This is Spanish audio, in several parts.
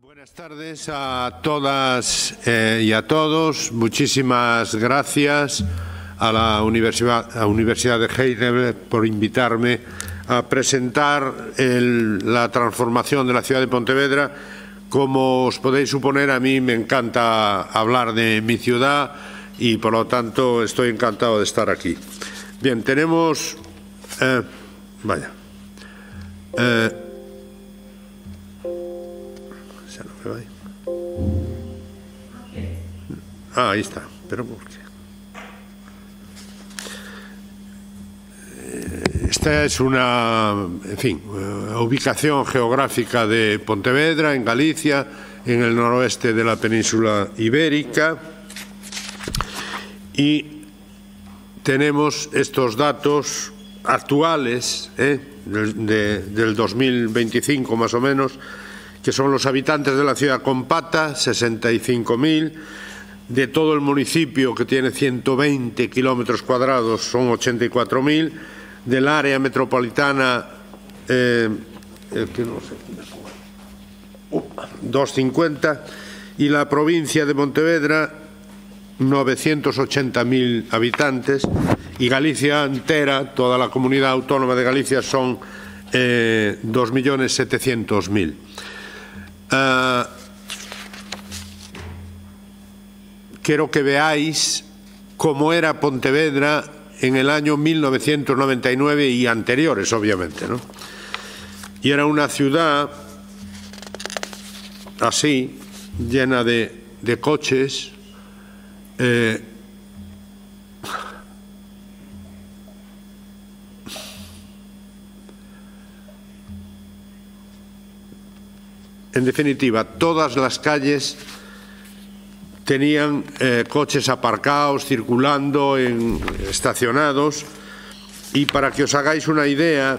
Buenas tardes a todas y a todos. Muchísimas gracias a la Universidad de Heidelberg por invitarme a presentar la transformación de la ciudad de Pontevedra. Como os podéis suponer, a mí me encanta hablar de mi ciudad y, por lo tanto, estoy encantado de estar aquí. Bien, tenemos... ahí está, pero ¿por qué? Esta es una, ubicación geográfica de Pontevedra, en Galicia, en el noroeste de la península ibérica, y tenemos estos datos actuales del 2025 más o menos, que son los habitantes de la ciudad con pata, 65.000, de todo el municipio, que tiene 120 kilómetros cuadrados, son 84.000, del área metropolitana 250, y la provincia de Pontevedra 980.000 habitantes, y Galicia entera, toda la comunidad autónoma de Galicia, son 2.700.000. Quiero que veáis cómo era Pontevedra en el año 1999 y anteriores, obviamente, ¿no? Y era una ciudad así, llena de coches, en definitiva, todas las calles tenían coches aparcados, circulando, estacionados. Y para que os hagáis una idea,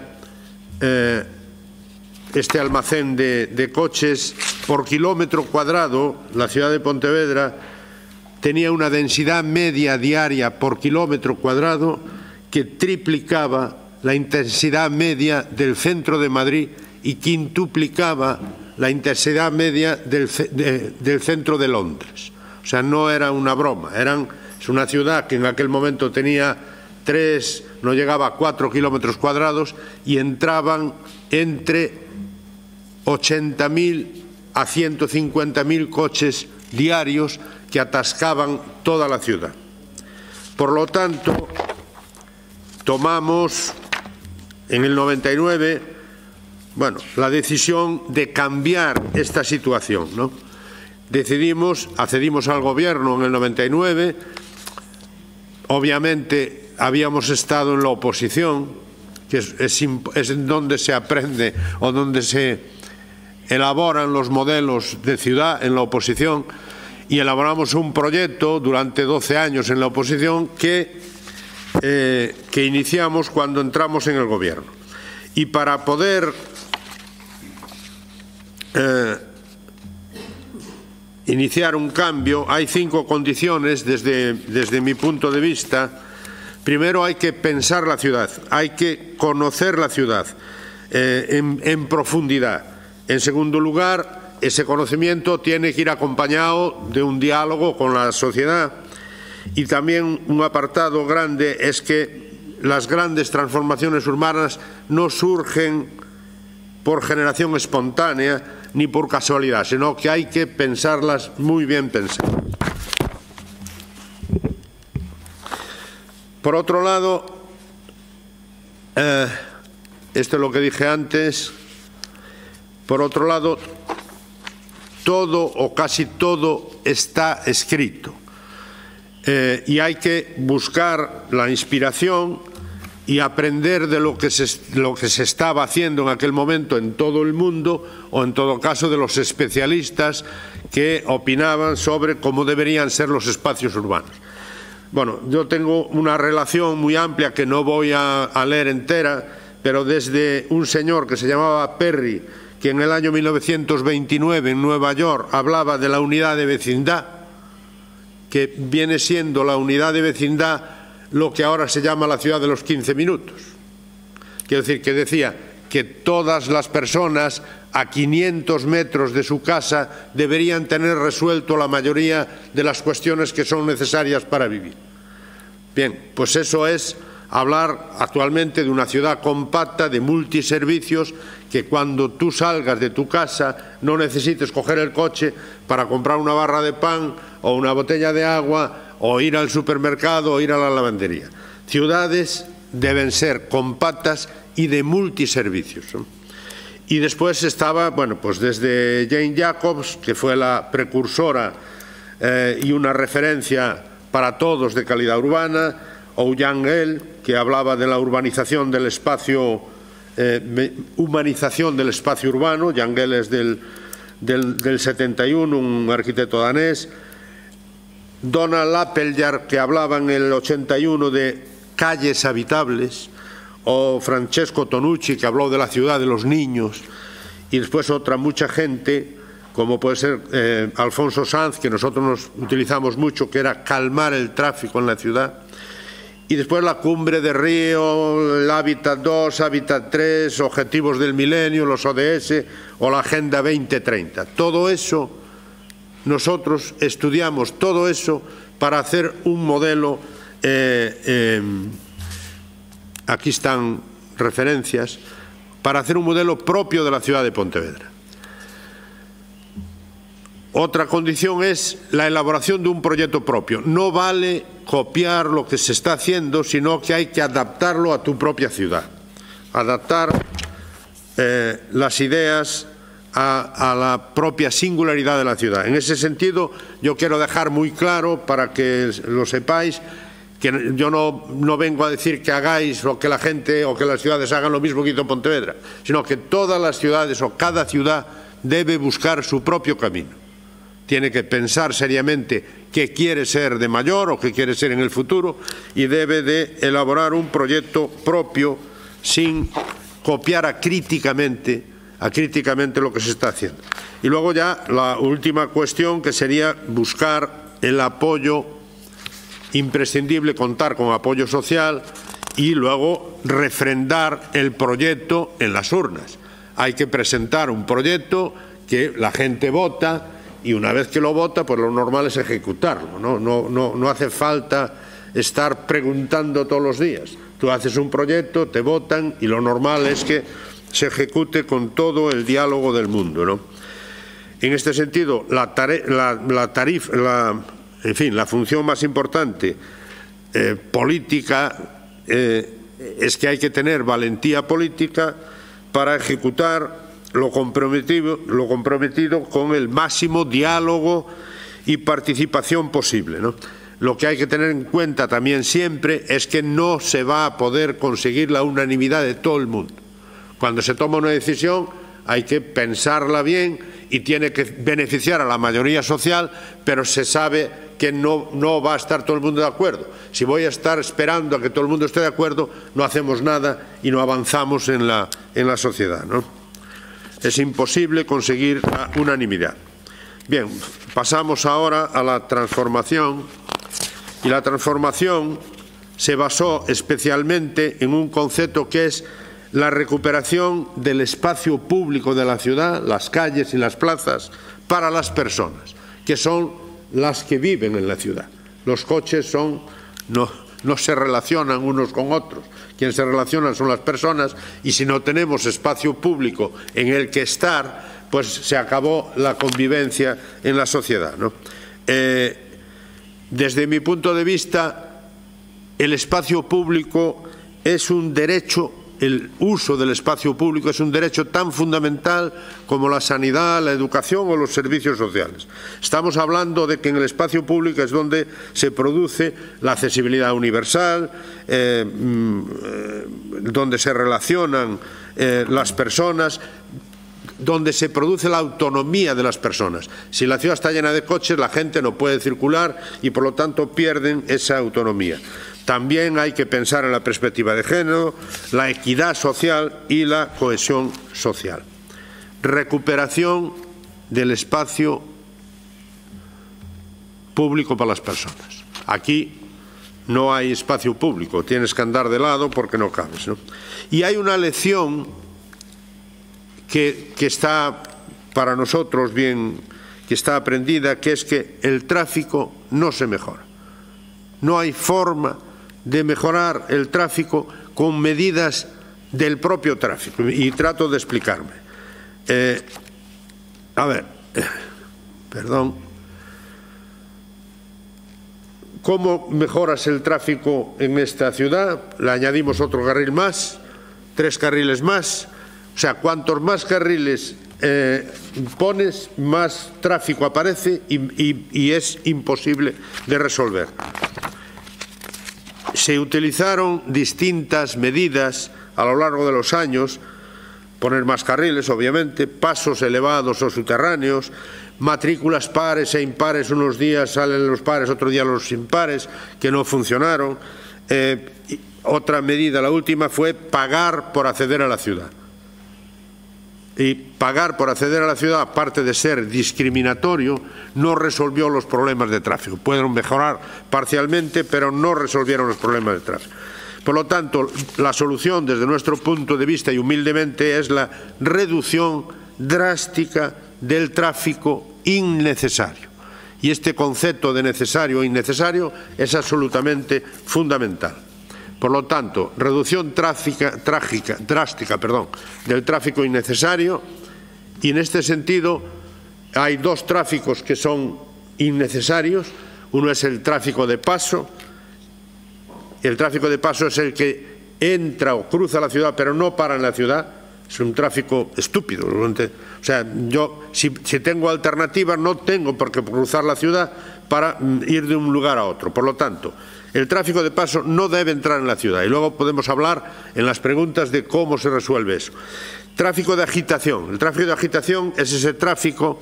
este almacén de coches por kilómetro cuadrado, la ciudad de Pontevedra tenía una densidad media diaria por kilómetro cuadrado que triplicaba la intensidad media del centro de Madrid y quintuplicaba la intensidad media del centro de Londres. O sea, no era una broma. Es una ciudad que en aquel momento tenía 3, no llegaba a 4 kilómetros cuadrados, y entraban entre 80.000 a 150.000 coches diarios que atascaban toda la ciudad. Por lo tanto, tomamos en el 99, la decisión de cambiar esta situación, ¿no? Accedimos al gobierno en el 99, obviamente habíamos estado en la oposición, que es en donde se aprende o donde se elaboran los modelos de ciudad, en la oposición, y elaboramos un proyecto durante 12 años en la oposición que iniciamos cuando entramos en el gobierno. Y para poder iniciar un cambio, hay 5 condiciones desde mi punto de vista. Primero, hay que pensar la ciudad, hay que conocer la ciudad en profundidad. En segundo lugar, ese conocimiento tiene que ir acompañado de un diálogo con la sociedad. Y también un apartado grande es que las grandes transformaciones urbanas no surgen por generación espontánea ni por casualidad, sino que hay que pensarlas muy bien pensadas. Por otro lado, esto es lo que dije antes, por otro lado, todo o casi todo está escrito, y hay que buscar la inspiración y aprender de lo que se estaba haciendo en aquel momento en todo el mundo, o en todo caso de los especialistas que opinaban sobre cómo deberían ser los espacios urbanos. Bueno, yo tengo una relación muy amplia que no voy a leer entera, pero desde un señor que se llamaba Perry, que en el año 1929 en Nueva York hablaba de la unidad de vecindad, que viene siendo la unidad de vecindad lo que ahora se llama la ciudad de los 15 minutos. Quiero decir, que decía que todas las personas a 500 metros de su casa deberían tener resuelto la mayoría de las cuestiones que son necesarias para vivir. Bien, pues eso es hablar actualmente de una ciudad compacta, de multiservicios, que cuando tú salgas de tu casa no necesites coger el coche para comprar una barra de pan o una botella de agua o ir al supermercado o ir a la lavandería. Ciudades deben ser compactas y de multiservicios, ¿no? Y después estaba, bueno, pues desde Jane Jacobs, que fue la precursora y una referencia para todos de calidad urbana, o Yang El, que hablaba de la urbanización del espacio, humanización del espacio urbano. Yang El es del 71, un arquitecto danés. Donald Appleyard, que hablaba en el 81 de calles habitables, o Francesco Tonucci, que habló de la ciudad de los niños, y después mucha gente, como puede ser Alfonso Sanz, que nosotros nos utilizamos mucho, que era calmar el tráfico en la ciudad. Y después la Cumbre de Río, el Hábitat 2, Hábitat 3, Objetivos del Milenio, los ODS o la Agenda 2030. Todo eso, nosotros estudiamos todo eso para hacer un modelo, aquí están referencias, para hacer un modelo propio de la ciudad de Pontevedra. Otra condición es la elaboración de un proyecto propio. No vale copiar lo que se está haciendo, sino que hay que adaptarlo a tu propia ciudad. Adaptar las ideas a la propia singularidad de la ciudad. En ese sentido, yo quiero dejar muy claro, para que lo sepáis, que yo no vengo a decir que hagáis o que la gente o que las ciudades hagan lo mismo que hizo Pontevedra, sino que todas las ciudades o cada ciudad debe buscar su propio camino. Tiene que pensar seriamente qué quiere ser de mayor o qué quiere ser en el futuro y debe de elaborar un proyecto propio sin copiar acríticamente lo que se está haciendo. Y luego ya la última cuestión, que sería buscar el apoyo imprescindible, contar con apoyo social y luego refrendar el proyecto en las urnas. Hay que presentar un proyecto que la gente vota, y una vez que lo vota, pues lo normal es ejecutarlo, ¿no? No hace falta estar preguntando todos los días. Tú haces un proyecto, te votan y lo normal es que se ejecute con todo el diálogo del mundo, ¿no? En este sentido, la función más importante política es que hay que tener valentía política para ejecutar lo comprometido con el máximo diálogo y participación posible, ¿no? Lo que hay que tener en cuenta también siempre es que no se va a poder conseguir la unanimidad de todo el mundo. Cuando se toma una decisión hay que pensarla bien y tiene que beneficiar a la mayoría social, pero se sabe que no va a estar todo el mundo de acuerdo. Si voy a estar esperando a que todo el mundo esté de acuerdo, no hacemos nada y no avanzamos en la sociedad, ¿no? Es imposible conseguir la unanimidad. Bien, pasamos ahora a la transformación. Y la transformación se basó especialmente en un concepto que es la recuperación del espacio público de la ciudad, las calles y las plazas, para las personas, que son las que viven en la ciudad. Los coches no se relacionan unos con otros. Quienes se relacionan son las personas, y si no tenemos espacio público en el que estar, pues se acabó la convivencia en la sociedad, ¿no? Desde mi punto de vista, el espacio público es un derecho. El uso del espacio público es un derecho tan fundamental como la sanidad, la educación o los servicios sociales. Estamos hablando de que en el espacio público es donde se produce la accesibilidad universal, donde se relacionan las personas, donde se produce la autonomía de las personas. Si la ciudad está llena de coches, la gente no puede circular y por lo tanto pierden esa autonomía. También hay que pensar en la perspectiva de género, la equidad social y la cohesión social. Recuperación del espacio público para las personas. Aquí no hay espacio público, tienes que andar de lado porque no cabes, ¿no? Y hay una lección que está para nosotros bien, que está aprendida, que es que el tráfico no se mejora. No hay forma de mejorar el tráfico con medidas del propio tráfico. Y trato de explicarme. Perdón. ¿Cómo mejoras el tráfico en esta ciudad? Le añadimos otro carril más, 3 carriles más. O sea, cuantos más carriles pones, más tráfico aparece y es imposible de resolver. Se utilizaron distintas medidas a lo largo de los años, poner más carriles, obviamente, pasos elevados o subterráneos, matrículas pares e impares, unos días salen los pares, otro día los impares, que no funcionaron. Otra medida, la última, fue pagar por acceder a la ciudad. Y pagar por acceder a la ciudad, aparte de ser discriminatorio, no resolvió los problemas de tráfico. Pueden mejorar parcialmente, pero no resolvieron los problemas de tráfico. Por lo tanto, la solución, desde nuestro punto de vista y humildemente, es la reducción drástica del tráfico innecesario. Y este concepto de necesario o innecesario es absolutamente fundamental. Por lo tanto, reducción drástica del tráfico innecesario, y en este sentido hay 2 tráficos que son innecesarios. Uno es el tráfico de paso. El tráfico de paso es el que entra o cruza la ciudad pero no para en la ciudad. Es un tráfico estúpido. O sea, yo si tengo alternativas no tengo por qué cruzar la ciudad para ir de un lugar a otro. Por lo tanto, el tráfico de paso no debe entrar en la ciudad. Y luego podemos hablar en las preguntas de cómo se resuelve eso. Tráfico de agitación. El tráfico de agitación es ese tráfico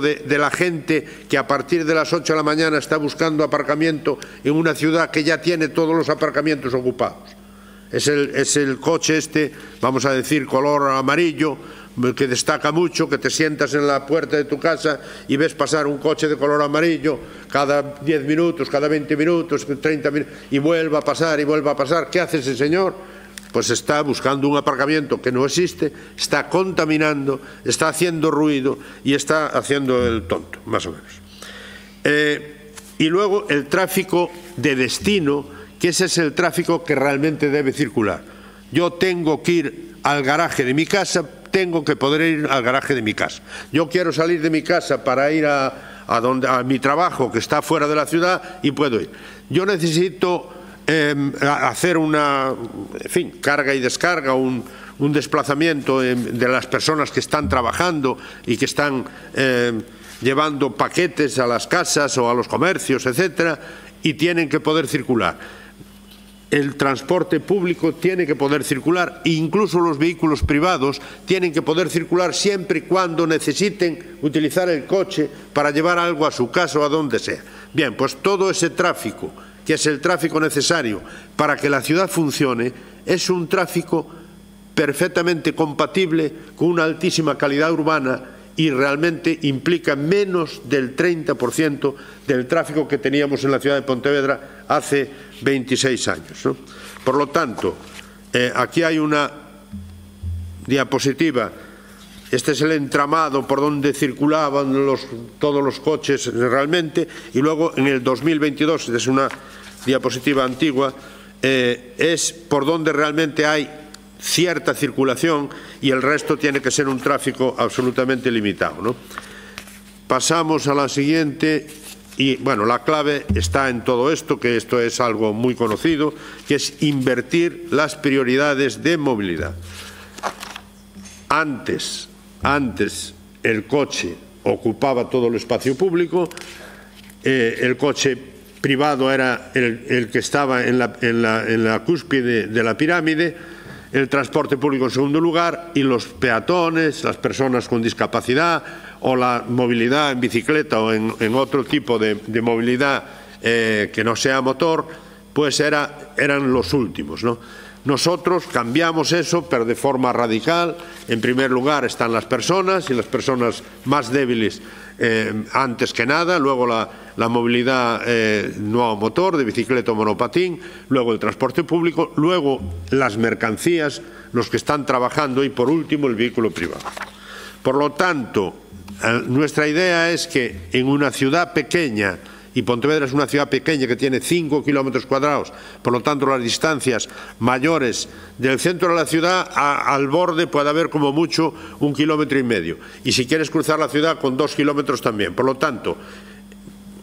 de la gente que a partir de las 8 de la mañana está buscando aparcamiento en una ciudad que ya tiene todos los aparcamientos ocupados. Es el coche vamos a decir, color amarillo, que destaca mucho, que te sientas en la puerta de tu casa y ves pasar un coche de color amarillo cada 10 minutos, cada 20 minutos, 30 minutos, y vuelve a pasar y vuelve a pasar. ¿Qué hace ese señor? Pues está buscando un aparcamiento que no existe, está contaminando, está haciendo ruido y está haciendo el tonto, más o menos. Y luego el tráfico de destino, que ese es el tráfico que realmente debe circular. Yo tengo que ir al garaje de mi casa, tengo que poder ir al garaje de mi casa. Yo quiero salir de mi casa para ir a mi trabajo, que está fuera de la ciudad, y puedo ir. Yo necesito hacer una carga y descarga, un desplazamiento de las personas que están trabajando y que están llevando paquetes a las casas o a los comercios, etcétera, y tienen que poder circular. El transporte público tiene que poder circular, incluso los vehículos privados tienen que poder circular siempre y cuando necesiten utilizar el coche para llevar algo a su casa o a donde sea. Bien, pues todo ese tráfico, que es el tráfico necesario para que la ciudad funcione, es un tráfico perfectamente compatible con una altísima calidad urbana y realmente implica menos del 30% del tráfico que teníamos en la ciudad de Pontevedra hace 26 años, ¿no? Por lo tanto, aquí hay una diapositiva. Este es el entramado por donde circulaban todos los coches realmente, y luego en el 2022, es una diapositiva antigua, es por donde realmente hay cierta circulación y el resto tiene que ser un tráfico absolutamente limitado, ¿no? Pasamos a la siguiente. Y bueno, la clave está en todo esto, que esto es algo muy conocido, que es invertir las prioridades de movilidad. Antes el coche ocupaba todo el espacio público, el coche privado era el que estaba en la cúspide de la pirámide, el transporte público en segundo lugar, y los peatones, las personas con discapacidad o la movilidad en bicicleta o en otro tipo de movilidad que no sea motor, pues eran los últimos, ¿no? Nosotros cambiamos eso, pero de forma radical. En primer lugar están las personas, y las personas más débiles antes que nada, luego la movilidad no a motor, de bicicleta o monopatín, luego el transporte público, luego las mercancías, los que están trabajando y, por último, el vehículo privado. Por lo tanto, nuestra idea es que en una ciudad pequeña, y Pontevedra es una ciudad pequeña que tiene 5 kilómetros cuadrados, por lo tanto las distancias mayores del centro de la ciudad al borde puede haber como mucho 1,5 kilómetros, y si quieres cruzar la ciudad con 2 kilómetros también. Por lo tanto,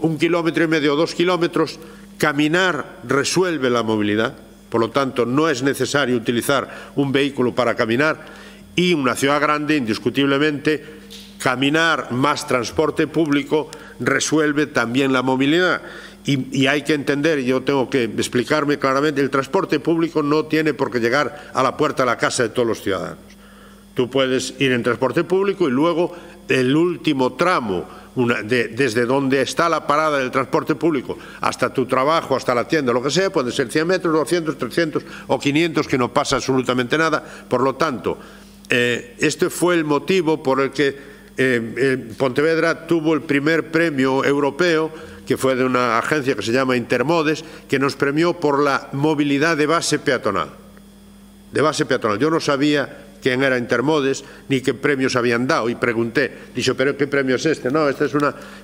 1,5 kilómetros o 2 kilómetros, caminar resuelve la movilidad, por lo tanto no es necesario utilizar un vehículo para caminar, y una ciudad grande indiscutiblemente caminar más transporte público resuelve también la movilidad. Y hay que entender, y yo tengo que explicarme claramente, el transporte público no tiene por qué llegar a la puerta de la casa de todos los ciudadanos. Tú puedes ir en transporte público y luego el último tramo, desde donde está la parada del transporte público hasta tu trabajo, hasta la tienda, lo que sea, puede ser 100 metros, 200, 300 o 500, que no pasa absolutamente nada. Por lo tanto, este fue el motivo por el que Pontevedra tuvo el primer premio europeo, que fue de una agencia que se llama Intermodes, que nos premió por la movilidad de base peatonal. De base peatonal. Yo no sabía quién era Intermodes ni qué premios habían dado, y pregunté, dije, ¿pero qué premio es este? No, este es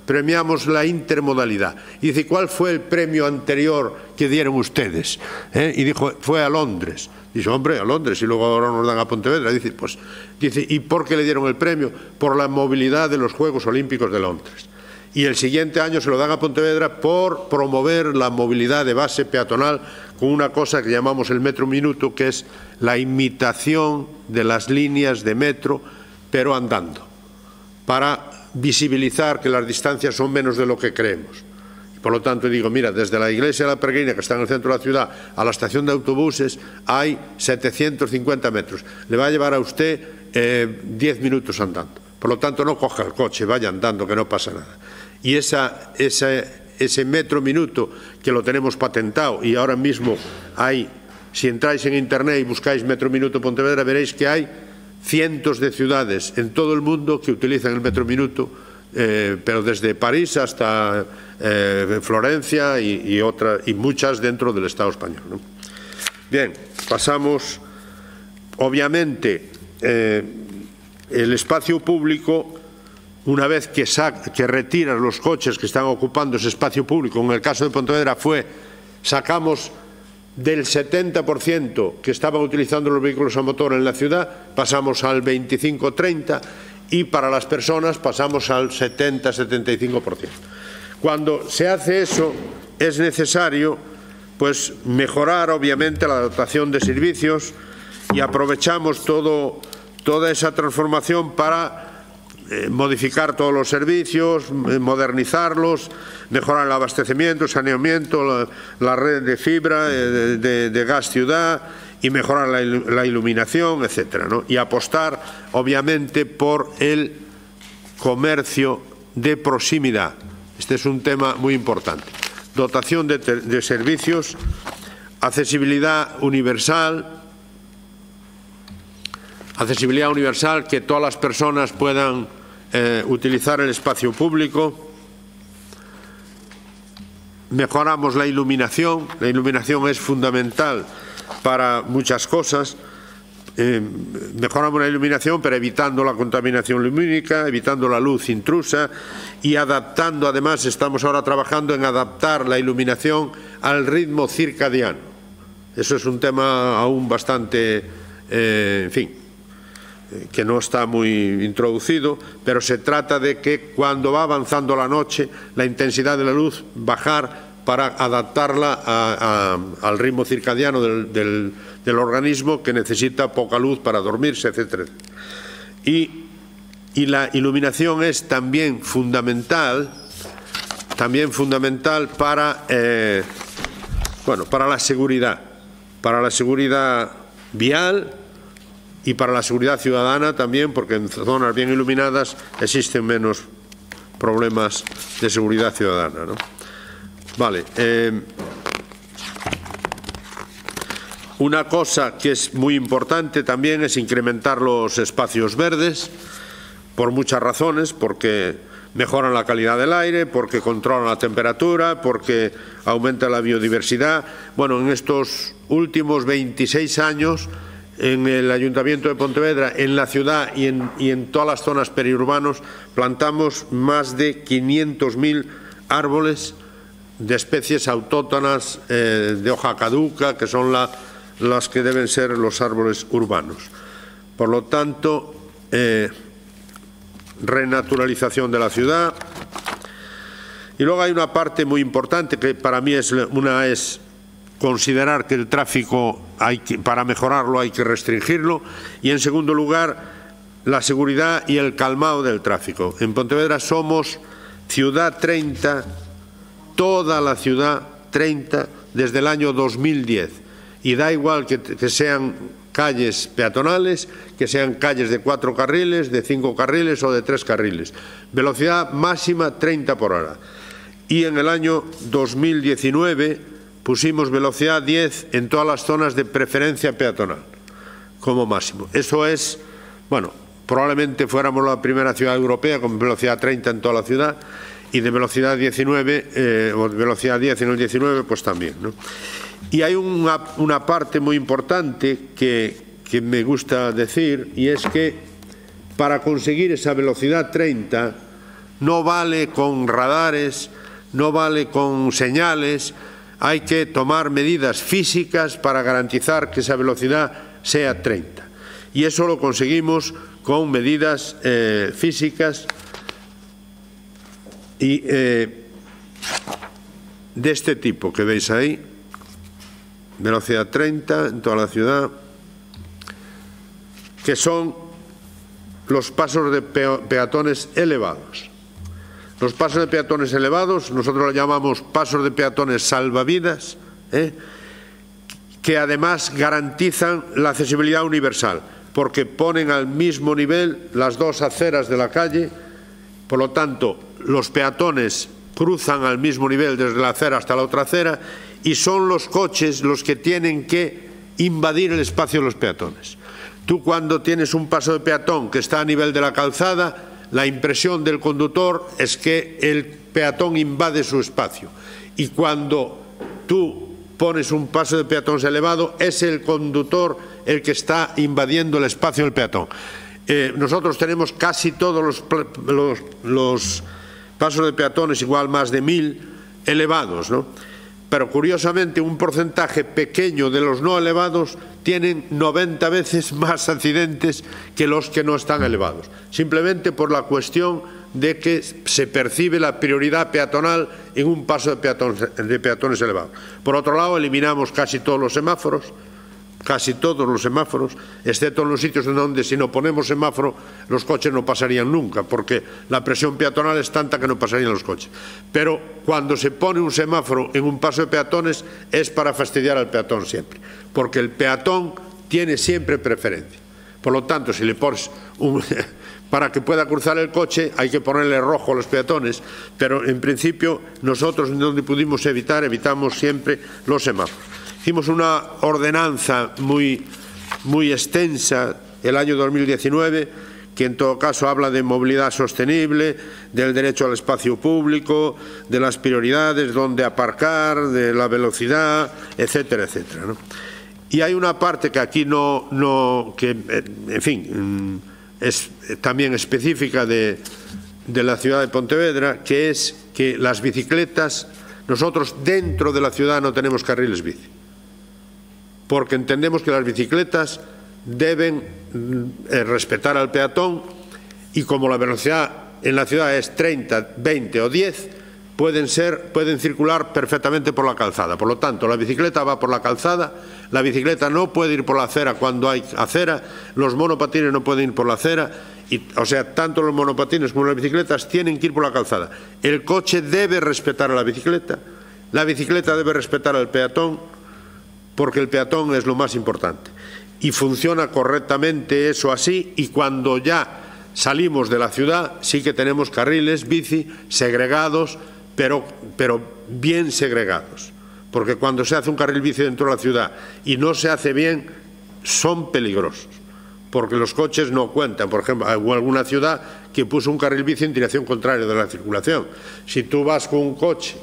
premiamos la intermodalidad. Y dice, ¿cuál fue el premio anterior que dieron ustedes? Y dijo, fue a Londres. Dice, hombre, a Londres, y luego ahora nos dan a Pontevedra. Dice, ¿y por qué le dieron el premio? Por la movilidad de los Juegos Olímpicos de Londres. Y el siguiente año se lo dan a Pontevedra por promover la movilidad de base peatonal con una cosa que llamamos el metro minuto, que es la imitación de las líneas de metro, pero andando, para visibilizar que las distancias son menos de lo que creemos. Por lo tanto, digo, mira, desde la iglesia de la Peregrina, que está en el centro de la ciudad, a la estación de autobuses hay 750 metros. Le va a llevar a usted 10 minutos andando. Por lo tanto, no coja el coche, vaya andando, que no pasa nada. Y ese metro minuto, que lo tenemos patentado, y ahora mismo hay, si entráis en Internet y buscáis metro minuto Pontevedra, veréis que hay cientos de ciudades en todo el mundo que utilizan el metro minuto, pero desde París hasta Florencia y muchas dentro del Estado español, ¿no? Bien, pasamos. Obviamente, el espacio público, una vez que retiras los coches que están ocupando ese espacio público, en el caso de Pontevedra sacamos del 70% que estaban utilizando los vehículos a motor en la ciudad, pasamos al 25-30%, y para las personas pasamos al 70-75%. Cuando se hace eso, es necesario mejorar obviamente la dotación de servicios, y aprovechamos toda esa transformación para modificar todos los servicios, modernizarlos, mejorar el abastecimiento, el saneamiento, la red de fibra, de gas ciudad, y mejorar la iluminación, etcétera, ¿no? Y apostar obviamente por el comercio de proximidad. Este es un tema muy importante. Dotación de servicios, accesibilidad universal, que todas las personas puedan utilizar el espacio público. Mejoramos la iluminación es fundamental para muchas cosas. Mejoramos la iluminación, pero evitando la contaminación lumínica, evitando la luz intrusa, y adaptando, además estamos ahora trabajando en adaptar la iluminación al ritmo circadiano. Eso es un tema aún bastante, en fin, que no está muy introducido, pero se trata de que cuando va avanzando la noche, la intensidad de la luz bajar para adaptarla al ritmo circadiano del organismo, que necesita poca luz para dormirse, etc. Y la iluminación es también fundamental para la seguridad vial y para la seguridad ciudadana también, porque en zonas bien iluminadas existen menos problemas de seguridad ciudadana, ¿no? Vale. Una cosa que es muy importante también es incrementar los espacios verdes, por muchas razones, porque mejoran la calidad del aire, porque controlan la temperatura, porque aumenta la biodiversidad. Bueno, en estos últimos 26 años, en el Ayuntamiento de Pontevedra, en la ciudad y en todas las zonas periurbanos, plantamos más de 500.000 árboles de especies autóctonas de hoja caduca, que son las que deben ser los árboles urbanos. Por lo tanto, renaturalización de la ciudad. Y luego hay una parte muy importante que para mí es considerar que el tráfico, para mejorarlo hay que restringirlo, y en segundo lugar la seguridad y el calmado del tráfico. En Pontevedra somos ciudad 30, toda la ciudad 30 desde el año 2010, y da igual que sean calles peatonales, que sean calles de 4 carriles, de 5 carriles o de 3 carriles. Velocidad máxima 30 por hora. Y en el año 2019 pusimos velocidad 10 en todas las zonas de preferencia peatonal, como máximo. Eso es, bueno, probablemente fuéramos la primera ciudad europea con velocidad 30 en toda la ciudad, y de velocidad 19, o de velocidad 10 en el 19, pues también, ¿no? Y hay una parte muy importante que me gusta decir, y es que para conseguir esa velocidad 30 no vale con radares, no vale con señales, hay que tomar medidas físicas para garantizar que esa velocidad sea 30. Y eso lo conseguimos con medidas físicas y de este tipo que veis ahí. Velocidad 30 en toda la ciudad, que son los pasos de peatones elevados. Los pasos de peatones elevados, nosotros los llamamos pasos de peatones salvavidas, que además garantizan la accesibilidad universal, porque ponen al mismo nivel las dos aceras de la calle. Por lo tanto, los peatones cruzan al mismo nivel desde la acera hasta la otra acera, y son los coches los que tienen que invadir el espacio de los peatones. Tú, cuando tienes un paso de peatón que está a nivel de la calzada, la impresión del conductor es que el peatón invade su espacio, y cuando tú pones un paso de peatones elevado, es el conductor el que está invadiendo el espacio del peatón. Nosotros tenemos casi todos los pasos de peatones, igual más de 1000, elevados, ¿no? Pero curiosamente un porcentaje pequeño de los no elevados tienen 90 veces más accidentes que los que no están elevados, simplemente por la cuestión de que se percibe la prioridad peatonal en un paso de peatones elevados. Por otro lado, eliminamos casi todos los semáforos, excepto en los sitios en donde, si no ponemos semáforo, los coches no pasarían nunca, porque la presión peatonal es tanta que no pasarían los coches. Pero cuando se pone un semáforo en un paso de peatones es para fastidiar al peatón siempre, porque el peatón tiene siempre preferencia. Por lo tanto, si le pones para que pueda cruzar el coche, hay que ponerle rojo a los peatones, pero en principio nosotros, donde pudimos evitamos siempre los semáforos. Hicimos una ordenanza muy extensa el año 2019, que en todo caso habla de movilidad sostenible, del derecho al espacio público, de las prioridades, dónde aparcar, de la velocidad, etcétera, etcétera, ¿no? Y hay una parte que aquí en fin, es también específica de la ciudad de Pontevedra, que es que las bicicletas, nosotros dentro de la ciudad no tenemos carriles bici, porque entendemos que las bicicletas deben respetar al peatón, y como la velocidad en la ciudad es 30, 20 o 10, pueden circular perfectamente por la calzada. Por lo tanto, la bicicleta va por la calzada, la bicicleta no puede ir por la acera cuando hay acera, los monopatines no pueden ir por la acera, o sea, tanto los monopatines como las bicicletas tienen que ir por la calzada. El coche debe respetar a la bicicleta debe respetar al peatón, porque el peatón es lo más importante. Y funciona correctamente eso así, y cuando ya salimos de la ciudad sí que tenemos carriles bici segregados, pero bien segregados. porque cuando se hace un carril bici dentro de la ciudad y no se hace bien, son peligrosos, porque los coches no cuentan. Por ejemplo, hubo alguna ciudad que puso un carril bici en dirección contraria de la circulación. Si tú vas con un coche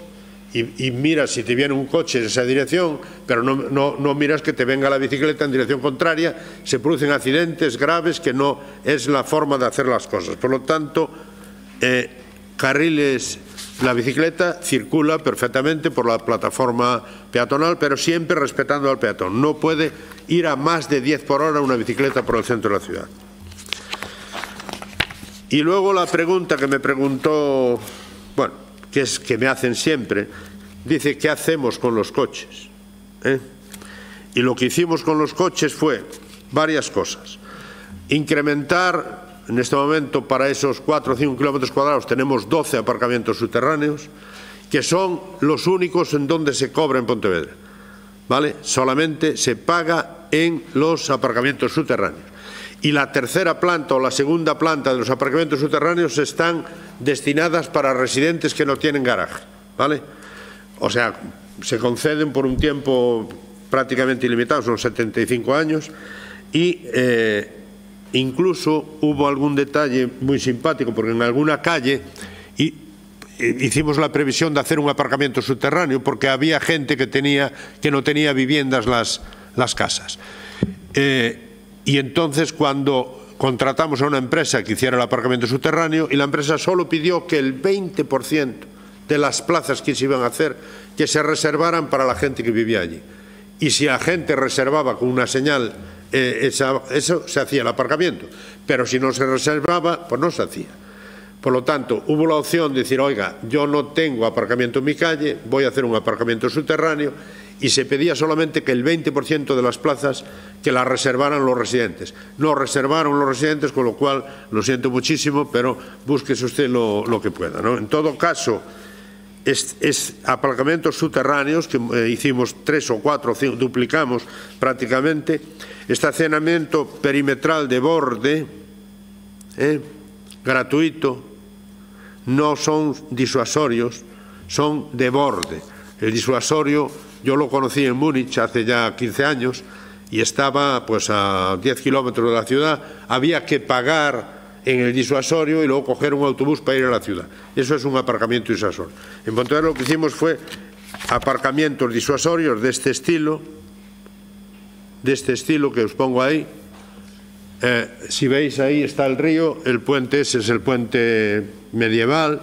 y miras si te viene un coche en esa dirección, pero no miras que te venga la bicicleta en dirección contraria, se producen accidentes graves, que no es la forma de hacer las cosas. Por lo tanto, carriles, la bicicleta circula perfectamente por la plataforma peatonal, pero siempre respetando al peatón. No puede ir a más de 10 por hora una bicicleta por el centro de la ciudad. Y luego la pregunta que me preguntó, bueno, que me hacen siempre, dice: ¿qué hacemos con los coches? Y lo que hicimos con los coches fue varias cosas. Incrementar, en este momento, para esos 4 o 5 kilómetros cuadrados tenemos 12 aparcamientos subterráneos, que son los únicos en donde se cobra en Pontevedra, ¿vale? Solamente se paga en los aparcamientos subterráneos. Y la tercera planta o la segunda planta de los aparcamientos subterráneos están destinadas para residentes que no tienen garaje, ¿vale? O sea, se conceden por un tiempo prácticamente ilimitado, son 75 años, y incluso hubo algún detalle muy simpático, porque en alguna calle hicimos la previsión de hacer un aparcamiento subterráneo, porque había gente que no tenía viviendas las casas. Y entonces, cuando contratamos a una empresa que hiciera el aparcamiento subterráneo, y la empresa solo pidió que el 20% de las plazas que se iban a hacer, que se reservaran para la gente que vivía allí. Y si la gente reservaba con una señal, eso se hacía el aparcamiento. Pero si no se reservaba, pues no se hacía. Por lo tanto, hubo la opción de decir: oiga, yo no tengo aparcamiento en mi calle, voy a hacer un aparcamiento subterráneo, y se pedía solamente que el 20% de las plazas que las reservaran los residentes. No reservaron los residentes, con lo cual lo siento muchísimo, pero búsquese usted lo que pueda, ¿no? En todo caso, es aparcamientos subterráneos, que hicimos 3 o 4, duplicamos prácticamente. Estacionamiento perimetral de borde, gratuito, no son disuasorios, son de borde. El disuasorio yo lo conocí en Múnich hace ya 15 años y estaba pues a 10 kilómetros de la ciudad. Había que pagar en el disuasorio y luego coger un autobús para ir a la ciudad. Eso es un aparcamiento disuasorio. En Pontevedra lo que hicimos fue aparcamientos disuasorios de este estilo que os pongo ahí. Si veis, ahí está el río, el puente ese es el puente medieval.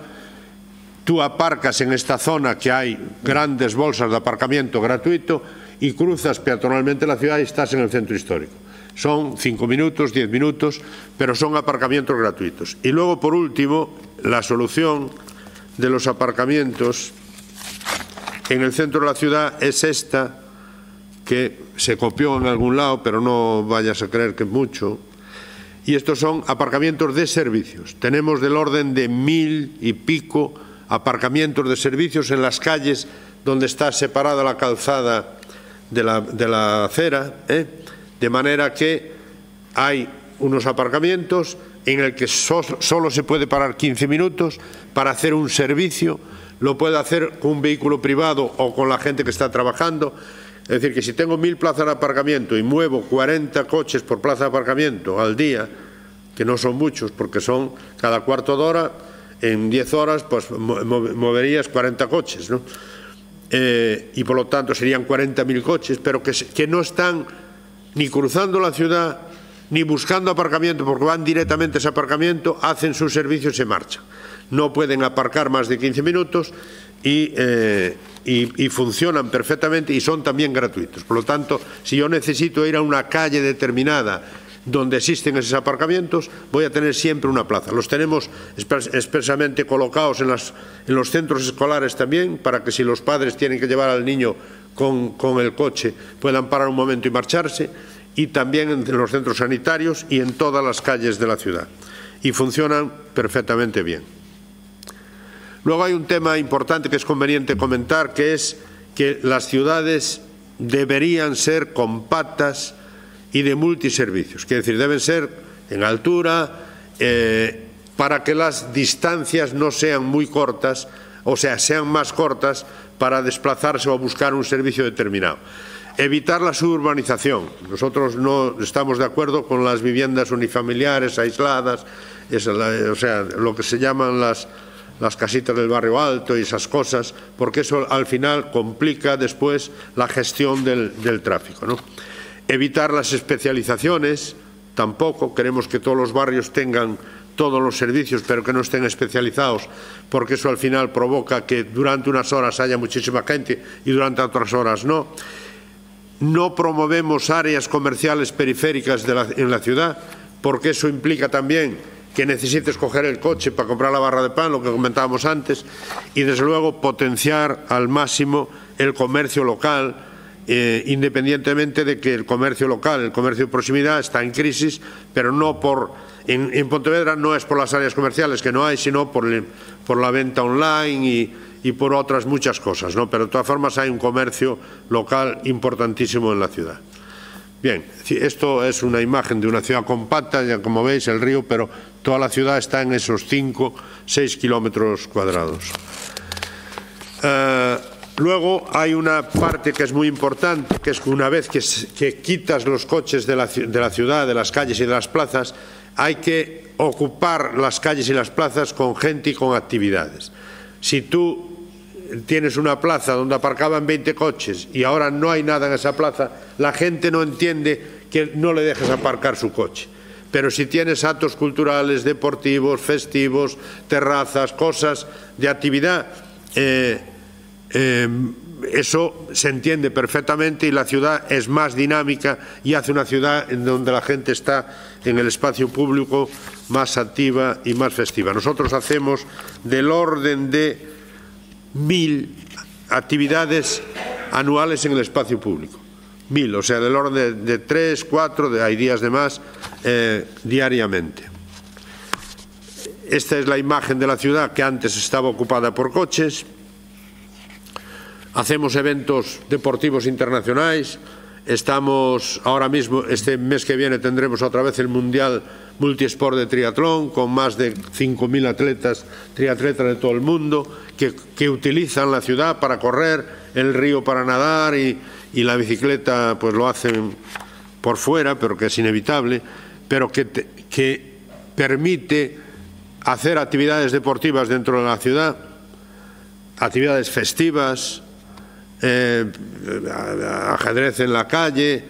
Tú aparcas en esta zona, que hay grandes bolsas de aparcamiento gratuito, y cruzas peatonalmente la ciudad y estás en el centro histórico. Son 5 minutos, 10 minutos, pero son aparcamientos gratuitos. Y luego, por último, la solución de los aparcamientos en el centro de la ciudad es esta, que se copió en algún lado, pero no vayas a creer que mucho. Y estos son aparcamientos de servicios. Tenemos del orden de 1000 y pico aparcamientos de servicios en las calles donde está separada la calzada de la acera, de manera que hay unos aparcamientos en el que solo se puede parar 15 minutos para hacer un servicio. Lo puede hacer con un vehículo privado o con la gente que está trabajando. Es decir, que si tengo 1000 plazas de aparcamiento y muevo 40 coches por plaza de aparcamiento al día, que no son muchos porque son cada cuarto de hora, en 10 horas pues moverías 40 coches, ¿no? Y por lo tanto serían 40.000 coches, pero que no están ni cruzando la ciudad ni buscando aparcamiento, porque van directamente a ese aparcamiento, hacen su servicio y se marchan. No pueden aparcar más de 15 minutos y funcionan perfectamente y son también gratuitos. Por lo tanto, si yo necesito ir a una calle determinada donde existen esos aparcamientos, voy a tener siempre una plaza. Los tenemos expresamente colocados en los centros escolares también, para que si los padres tienen que llevar al niño con el coche puedan parar un momento y marcharse, y también en los centros sanitarios y en todas las calles de la ciudad. Y funcionan perfectamente bien. Luego hay un tema importante que es conveniente comentar, que es que las ciudades deberían ser compactas y de multiservicios, es decir, deben ser en altura, para que las distancias no sean muy cortas, o sea, sean más cortas, para desplazarse o buscar un servicio determinado. Evitar la suburbanización. Nosotros no estamos de acuerdo con las viviendas unifamiliares aisladas, o sea, lo que se llaman las casitas del barrio alto y esas cosas, porque eso al final complica después la gestión del tráfico, ¿no? Evitar las especializaciones, tampoco. Queremos que todos los barrios tengan todos los servicios, pero que no estén especializados, porque eso al final provoca que durante unas horas haya muchísima gente y durante otras horas no. No promovemos áreas comerciales periféricas en la ciudad, porque eso implica también que necesites coger el coche para comprar la barra de pan, lo que comentábamos antes, y desde luego potenciar al máximo el comercio local, independientemente de que el comercio local, el comercio de proximidad está en crisis, pero no en Pontevedra no es por las áreas comerciales que no hay, sino por la venta online y por otras muchas cosas, ¿no? Pero de todas formas hay un comercio local importantísimo en la ciudad. Bien, esto es una imagen de una ciudad compacta, ya como veis el río, pero toda la ciudad está en esos 5-6 kilómetros cuadrados. Luego hay una parte que es muy importante, que es que una vez que quitas los coches de la ciudad, de las calles y de las plazas, hay que ocupar las calles y las plazas con gente y con actividades. Si tú tienes una plaza donde aparcaban 20 coches y ahora no hay nada en esa plaza, la gente no entiende que no le dejes aparcar su coche. Pero si tienes actos culturales, deportivos, festivos, terrazas, cosas de actividad, eso se entiende perfectamente y la ciudad es más dinámica y hace una ciudad en donde la gente está en el espacio público más activa y más festiva. Nosotros hacemos del orden de 1000 actividades anuales en el espacio público. 1000, o sea, del orden de 3, 4, hay días de más, diariamente. Esta es la imagen de la ciudad que antes estaba ocupada por coches. Hacemos eventos deportivos internacionales. Estamos ahora mismo, este mes que viene tendremos otra vez el Mundial Multisport de triatlón con más de 5.000 atletas, triatletas de todo el mundo que utilizan la ciudad para correr, el río para nadar y la bicicleta pues lo hacen por fuera, pero que es inevitable, pero que permite hacer actividades deportivas dentro de la ciudad, actividades festivas, ajedrez en la calle,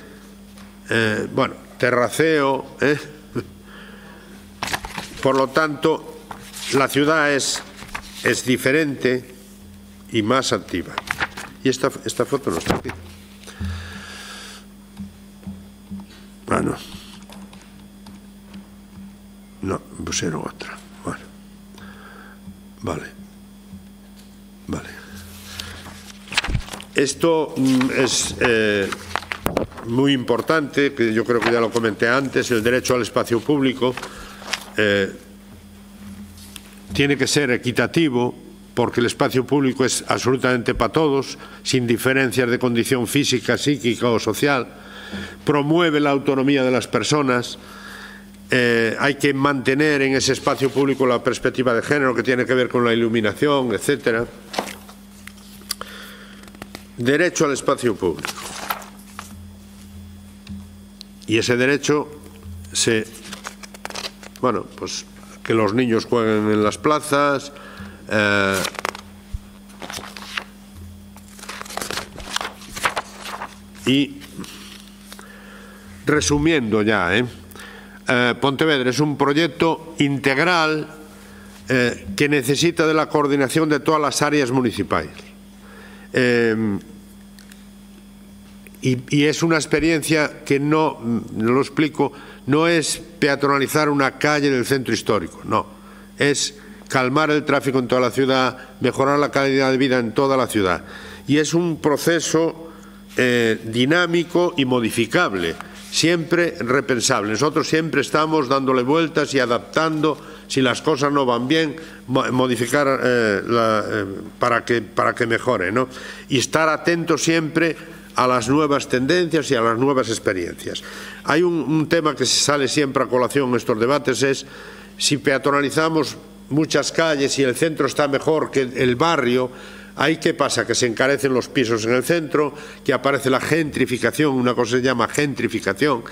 bueno, terraceo, Por lo tanto, la ciudad es diferente y más activa. Y esta foto no está aquí. Bueno, no, pusieron otra. Bueno, vale. Esto es muy importante, que yo creo que ya lo comenté antes, el derecho al espacio público tiene que ser equitativo, porque el espacio público es absolutamente para todos, sin diferencias de condición física, psíquica o social, promueve la autonomía de las personas, hay que mantener en ese espacio público la perspectiva de género que tiene que ver con la iluminación, etcétera. Derecho al espacio público. Y ese derecho bueno, pues que los niños jueguen en las plazas, y resumiendo ya, Pontevedra es un proyecto integral que necesita de la coordinación de todas las áreas municipales. Y es una experiencia que no lo explico, no es peatonalizar una calle del centro histórico, no, es calmar el tráfico en toda la ciudad, mejorar la calidad de vida en toda la ciudad. Y es un proceso dinámico y modificable, siempre repensable. Nosotros siempre estamos dándole vueltas y adaptando, si las cosas no van bien, modificar para que mejore, ¿no? Y estar atentos siempre a las nuevas tendencias y a las nuevas experiencias. Hay un tema que sale siempre a colación en estos debates, es si peatonalizamos muchas calles y el centro está mejor que el barrio, Ahí, ¿qué pasa? Que se encarecen los pisos en el centro, que aparece la gentrificación, una cosa se llama gentrificación.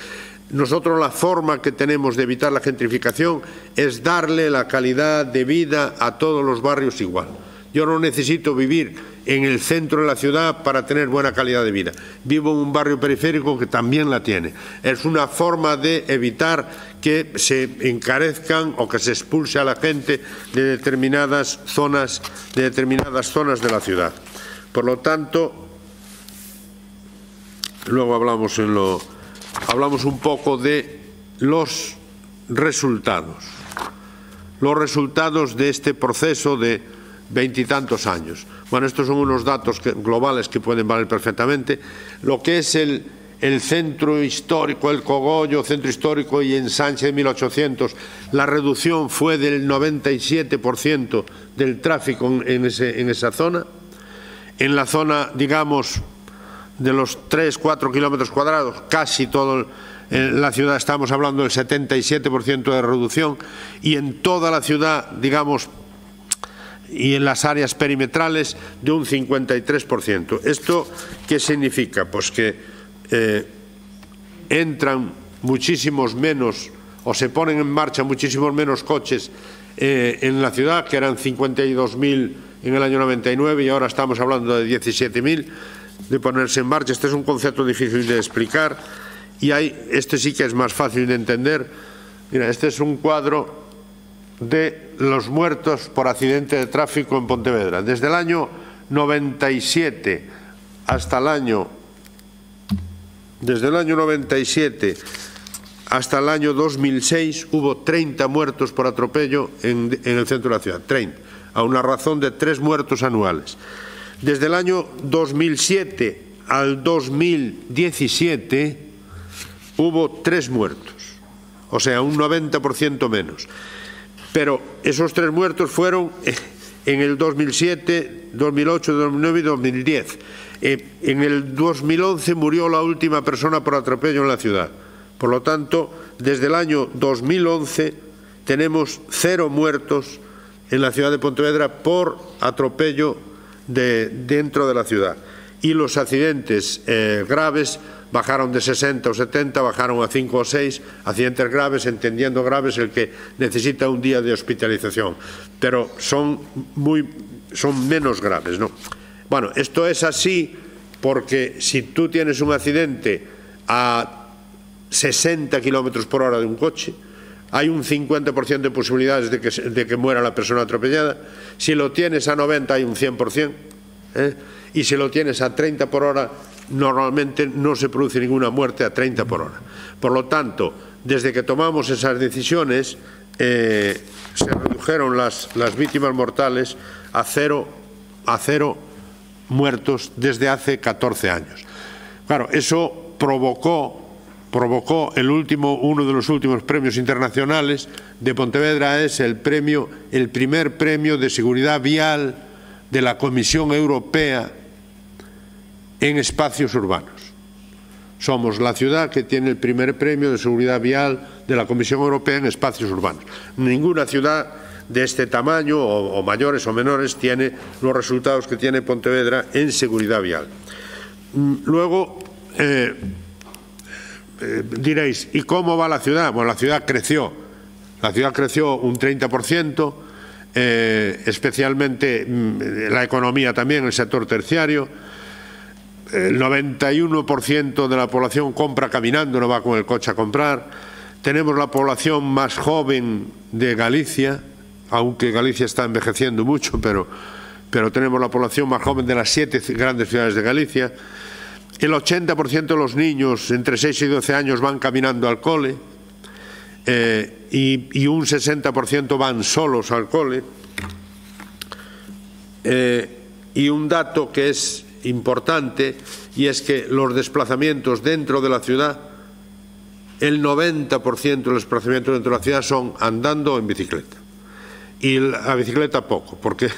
Nosotros la forma que tenemos de evitar la gentrificación es darle la calidad de vida a todos los barrios igual. Yo no necesito vivir en el centro de la ciudad para tener buena calidad de vida. Vivo en un barrio periférico que también la tiene. Es una forma de evitar que se encarezcan o que se expulse a la gente de determinadas zonas de la ciudad. Por lo tanto, luego hablamos un poco de los resultados. Los resultados de este proceso de 20 y tantos años. Bueno, estos son unos datos globales que pueden valer perfectamente. Lo que es el centro histórico, el Cogollo, centro histórico y ensanche de 1800, la reducción fue del 97% del tráfico en esa zona. En la zona, digamos, de los 3-4 kilómetros cuadrados, casi todo la ciudad, estamos hablando del 77% de reducción, y en toda la ciudad, digamos, y en las áreas perimetrales de un 53%. ¿Esto qué significa? Pues que entran muchísimos menos o se ponen en marcha muchísimos menos coches en la ciudad, que eran 52.000 en el año 99 y ahora estamos hablando de 17.000 de ponerse en marcha. Este es un concepto difícil de explicar y este sí que es más fácil de entender. Mira, este es un cuadro de los muertos por accidente de tráfico en Pontevedra. Desde el año 97 hasta el año 2006 hubo 30 muertos por atropello en el centro de la ciudad, 30, a una razón de 3 muertos anuales. Desde el año 2007 al 2017 hubo 3 muertos, o sea, un 90% menos. Pero esos 3 muertos fueron en el 2007, 2008, 2009 y 2010. En el 2011 murió la última persona por atropello en la ciudad. Por lo tanto, desde el año 2011 tenemos 0 muertos en la ciudad de Pontevedra por atropello dentro de la ciudad. Y los accidentes graves bajaron de 60 o 70, bajaron a 5 o 6, accidentes graves, entendiendo graves el que necesita un día de hospitalización, pero son menos graves, ¿no? Bueno, esto es así porque si tú tienes un accidente a 60 kilómetros por hora de un coche, hay un 50% de posibilidades de que muera la persona atropellada. Si lo tienes a 90 hay un 100%, y si lo tienes a 30 por hora, normalmente no se produce ninguna muerte a 30 por hora. Por lo tanto, desde que tomamos esas decisiones, se redujeron las víctimas mortales a cero muertos desde hace 14 años. Claro, eso provocó uno de los últimos premios internacionales de Pontevedra, es el primer premio de seguridad vial de la Comisión Europea en espacios urbanos. Somos la ciudad que tiene el primer premio de seguridad vial de la Comisión Europea en espacios urbanos. Ninguna ciudad de este tamaño, o mayores o menores, tiene los resultados que tiene Pontevedra en seguridad vial. Luego, diréis, ¿y cómo va la ciudad? Bueno, la ciudad creció un 30%, especialmente la economía también, el sector terciario. El 91% de la población compra caminando, no va con el coche a comprar. Tenemos la población más joven de Galicia, aunque Galicia está envejeciendo mucho, pero tenemos la población más joven de las 7 grandes ciudades de Galicia. El 80% de los niños entre 6 y 12 años van caminando al cole, y un 60% van solos al cole. Y un dato que es importante, y es que los desplazamientos dentro de la ciudad, el 90% de los desplazamientos dentro de la ciudad son andando o en bicicleta. Y la bicicleta poco, porque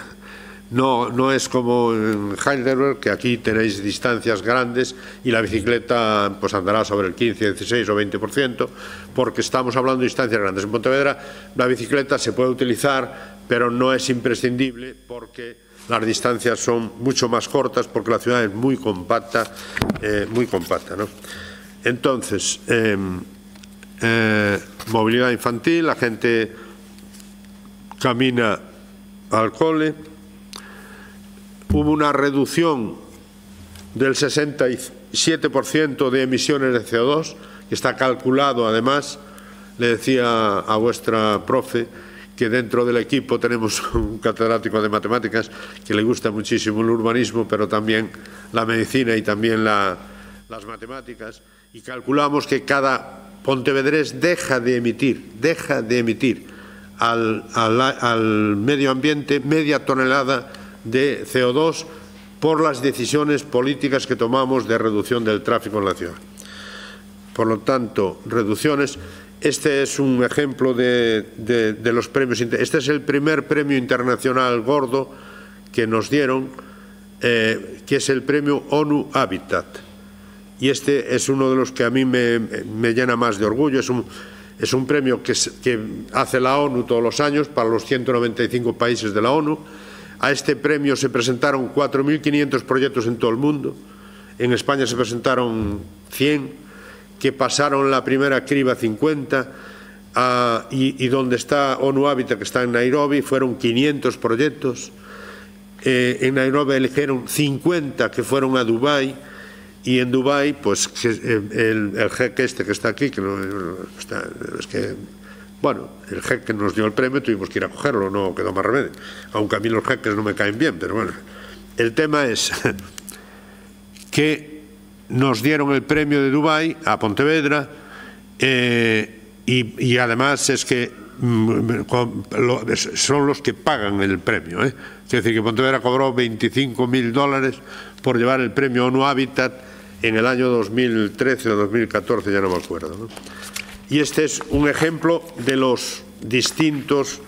no es como en Heidelberg, que aquí tenéis distancias grandes y la bicicleta pues andará sobre el 15, 16 o 20%, porque estamos hablando de distancias grandes. En Pontevedra la bicicleta se puede utilizar, pero no es imprescindible, porque las distancias son mucho más cortas porque la ciudad es muy compacta, ¿no? Entonces, movilidad infantil, la gente camina al cole. Hubo una reducción del 67% de emisiones de CO2, que está calculado además. Le decía a vuestra profe que dentro del equipo tenemos un catedrático de matemáticas que le gusta muchísimo el urbanismo, pero también la medicina y también las matemáticas, y calculamos que cada pontevedrés deja de emitir al medio ambiente media tonelada de CO2 por las decisiones políticas que tomamos de reducción del tráfico en la ciudad. Por lo tanto, reducciones. Este es un ejemplo de los premios. Este es el primer premio internacional gordo que nos dieron, que es el premio ONU Habitat. Y este es uno de los que a mí me llena más de orgullo. Es un premio que hace la ONU todos los años para los 195 países de la ONU. A este premio se presentaron 4.500 proyectos en todo el mundo. En España se presentaron 100, que pasaron la primera criba 50, y donde está ONU Habitat, que está en Nairobi, fueron 500 proyectos. En Nairobi eligieron 50 que fueron a Dubái, y en Dubái, pues el jeque este que está aquí, que no está, es que, bueno, el jeque que nos dio el premio tuvimos que ir a cogerlo, no quedó más remedio, aunque a mí los jeques no me caen bien, pero bueno. El tema es que nos dieron el premio de Dubái a Pontevedra, y además es que son los que pagan el premio, Es decir, que Pontevedra cobró $25.000 por llevar el premio ONU Habitat en el año 2013 o 2014, ya no me acuerdo, ¿no? Y este es un ejemplo de los distintos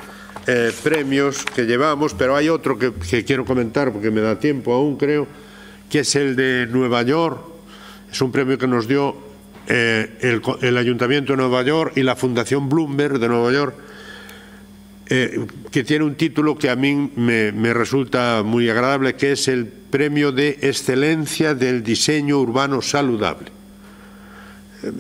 premios que llevamos, pero hay otro que quiero comentar porque me da tiempo aún, creo, que es el de Nueva York. Es un premio que nos dio el Ayuntamiento de Nueva York y la Fundación Bloomberg de Nueva York, que tiene un título que a mí me resulta muy agradable, que es el Premio de Excelencia del Diseño Urbano Saludable.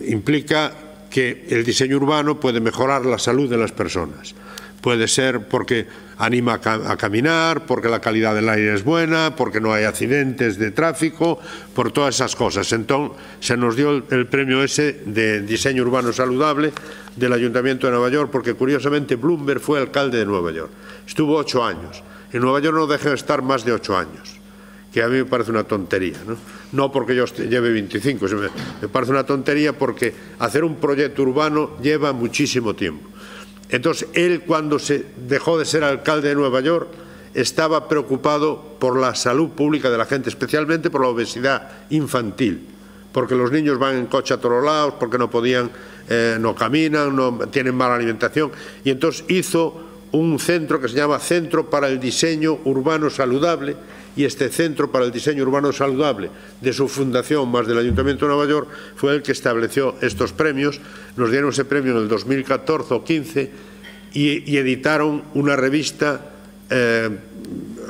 Implica que el diseño urbano puede mejorar la salud de las personas. Puede ser porque anima a caminar, porque la calidad del aire es buena, porque no hay accidentes de tráfico, por todas esas cosas. Entonces, se nos dio el premio ese de diseño urbano saludable del Ayuntamiento de Nueva York, porque curiosamente Bloomberg fue alcalde de Nueva York. Estuvo 8 años. En Nueva York no dejan estar más de 8 años, que a mí me parece una tontería, ¿no? No porque yo lleve 25, me parece una tontería porque hacer un proyecto urbano lleva muchísimo tiempo. Entonces, él, cuando se dejó de ser alcalde de Nueva York, estaba preocupado por la salud pública de la gente, especialmente por la obesidad infantil, porque los niños van en coche a todos lados, porque no podían, no caminan, no tienen mala alimentación, y entonces hizo un centro que se llama Centro para el Diseño Urbano Saludable, y este Centro para el Diseño Urbano Saludable, de su fundación más del Ayuntamiento de Nueva York, fue el que estableció estos premios. Nos dieron ese premio en el 2014 o 15 y editaron una revista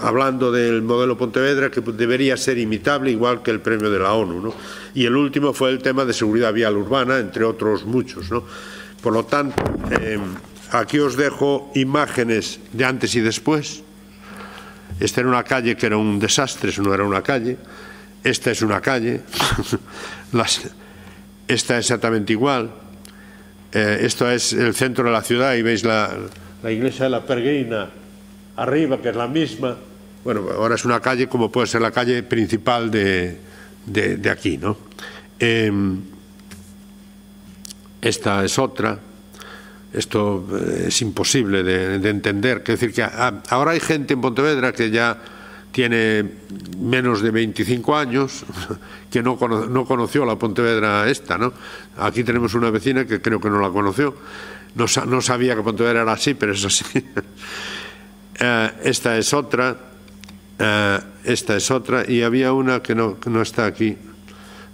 hablando del modelo Pontevedra, que debería ser imitable, igual que el premio de la ONU, ¿no? Y el último fue el tema de seguridad vial urbana, entre otros muchos, ¿no? Por lo tanto, aquí os dejo imágenes de antes y después. Esta era una calle que era un desastre, eso no era una calle. Esta es una calle. Esta es exactamente igual. Esto es el centro de la ciudad y veis la iglesia de la Peregrina arriba, que es la misma. Bueno, ahora es una calle como puede ser la calle principal de aquí, ¿no? Esta es otra. Esto es imposible de entender. Es decir, que ahora hay gente en Pontevedra que ya tiene menos de 25 años que no conoció la Pontevedra esta, ¿no? Aquí tenemos una vecina que creo que no la conoció. No sabía que Pontevedra era así, pero es así. Esta es otra. Esta es otra. Y había una que no está aquí.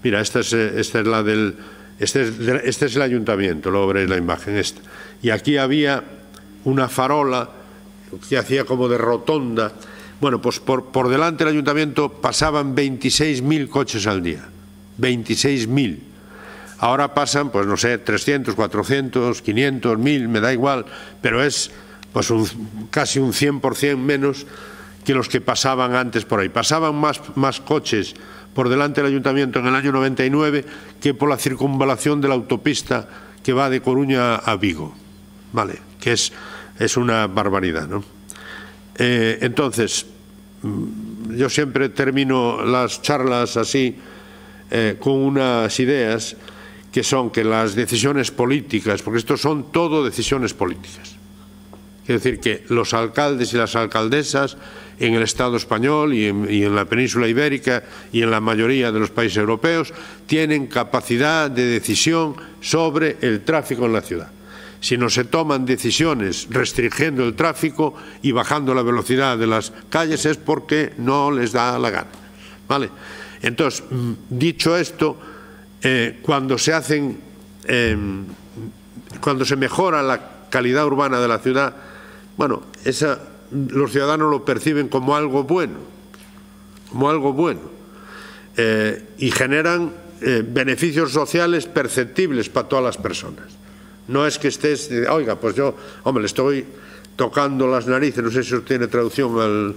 Mira, esta es la del... Este es el ayuntamiento, luego veréis la imagen esta. Y aquí había una farola que hacía como de rotonda. Bueno, pues por delante del ayuntamiento pasaban 26.000 coches al día. 26.000. Ahora pasan, pues no sé, 300, 400, 500, 1.000, me da igual, pero es pues casi un 100% menos que los que pasaban antes por ahí. Pasaban más coches por delante del ayuntamiento en el año 99 que por la circunvalación de la autopista que va de Coruña a Vigo, ¿vale? Que es una barbaridad, ¿no? Entonces, yo siempre termino las charlas así, con unas ideas que son que las decisiones políticas, porque esto son todo decisiones políticas, es decir, que los alcaldes y las alcaldesas en el Estado español y en la península ibérica y en la mayoría de los países europeos tienen capacidad de decisión sobre el tráfico en la ciudad. Si no se toman decisiones restringiendo el tráfico y bajando la velocidad de las calles es porque no les da la gana, ¿vale? Entonces, dicho esto, cuando se mejora la calidad urbana de la ciudad, bueno, los ciudadanos lo perciben como algo bueno, y generan beneficios sociales perceptibles para todas las personas. No es que estés, oiga, pues yo, hombre, le estoy tocando las narices, no sé si tiene traducción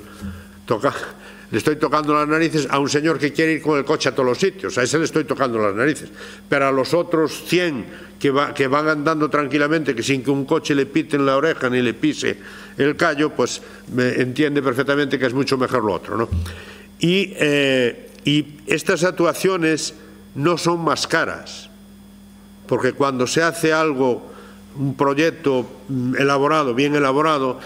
le estoy tocando las narices a un señor que quiere ir con el coche a todos los sitios, a ese le estoy tocando las narices, pero a los otros 100 que van andando tranquilamente, que sin que un coche le pite en la oreja ni le pise el callo, pues me entiende perfectamente que es mucho mejor lo otro, ¿no? Y estas actuaciones no son más caras, porque cuando se hace algo, un proyecto elaborado, bien elaborado,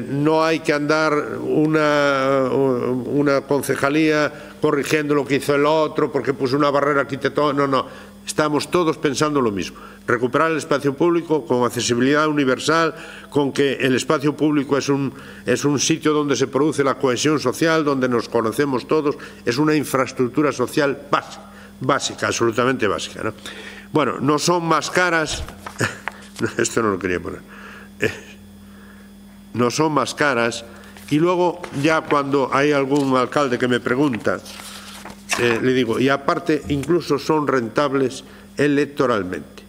no hay que andar una concejalía corrigiendo lo que hizo el otro porque puso una barrera arquitectónica. No, estamos todos pensando lo mismo. Recuperar el espacio público con accesibilidad universal, con que el espacio público es un sitio donde se produce la cohesión social, donde nos conocemos todos, es una infraestructura social básica, absolutamente básica, ¿no? Bueno, no son más caras, esto no lo quería poner, no son más caras, y luego ya cuando hay algún alcalde que me pregunta, le digo, y aparte incluso son rentables electoralmente.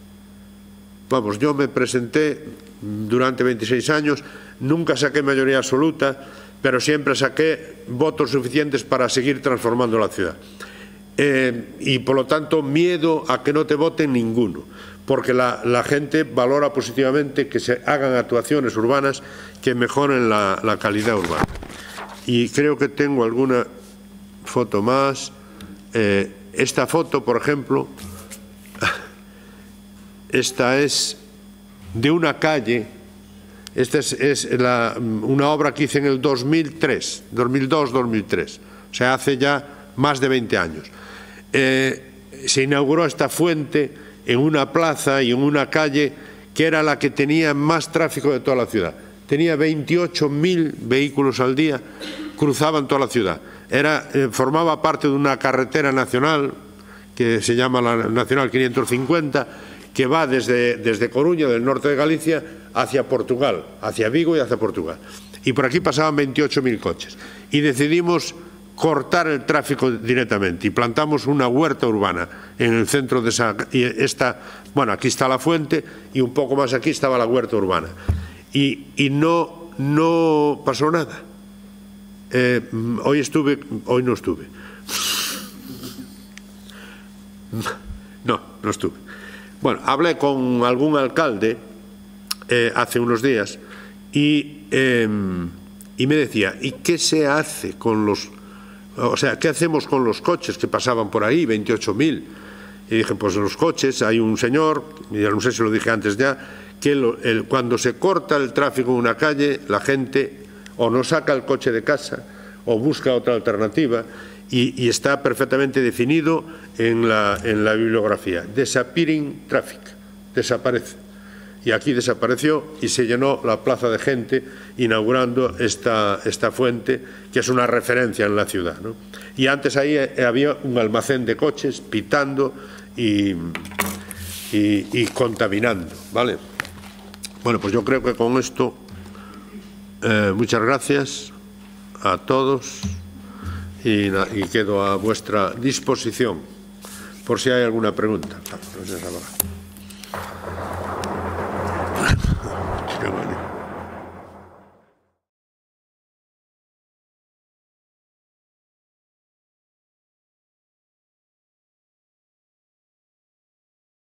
Vamos, yo me presenté durante 26 años, nunca saqué mayoría absoluta, pero siempre saqué votos suficientes para seguir transformando la ciudad. Y por lo tanto miedo a que no te voten ninguno, porque la gente valora positivamente que se hagan actuaciones urbanas que mejoren la calidad urbana. Y creo que tengo alguna foto más. Esta foto, por ejemplo, esta es de una calle, esta es una obra que hice en el 2002-2003, o sea, hace ya más de 20 años. Se inauguró esta fuente en una plaza y en una calle que era la que tenía más tráfico de toda la ciudad. Tenía 28.000 vehículos al día, cruzaban toda la ciudad. Formaba parte de una carretera nacional que se llama la Nacional 550, que va desde Coruña, del norte de Galicia, hacia Portugal, hacia Vigo y hacia Portugal. Y por aquí pasaban 28.000 coches. Y decidimos cortar el tráfico directamente y plantamos una huerta urbana en el centro de bueno, aquí está la fuente y un poco más aquí estaba la huerta urbana. Y no pasó nada. Hoy no estuve. No estuve. Bueno, hablé con algún alcalde hace unos días y me decía, ¿y qué se hace con los... O sea, ¿qué hacemos con los coches que pasaban por ahí, 28.000? Y dije, pues los coches, hay un señor, y ya no sé si lo dije antes ya, que cuando se corta el tráfico en una calle, la gente o no saca el coche de casa o busca otra alternativa, y está perfectamente definido en la bibliografía. Disappearing traffic, desaparece. Y aquí desapareció y se llenó la plaza de gente inaugurando esta fuente, que es una referencia en la ciudad, ¿no? Y antes ahí había un almacén de coches pitando y contaminando, ¿vale? Bueno, pues yo creo que con esto, muchas gracias. a todos y quedo a vuestra disposición por si hay alguna pregunta. Gracias, abogado.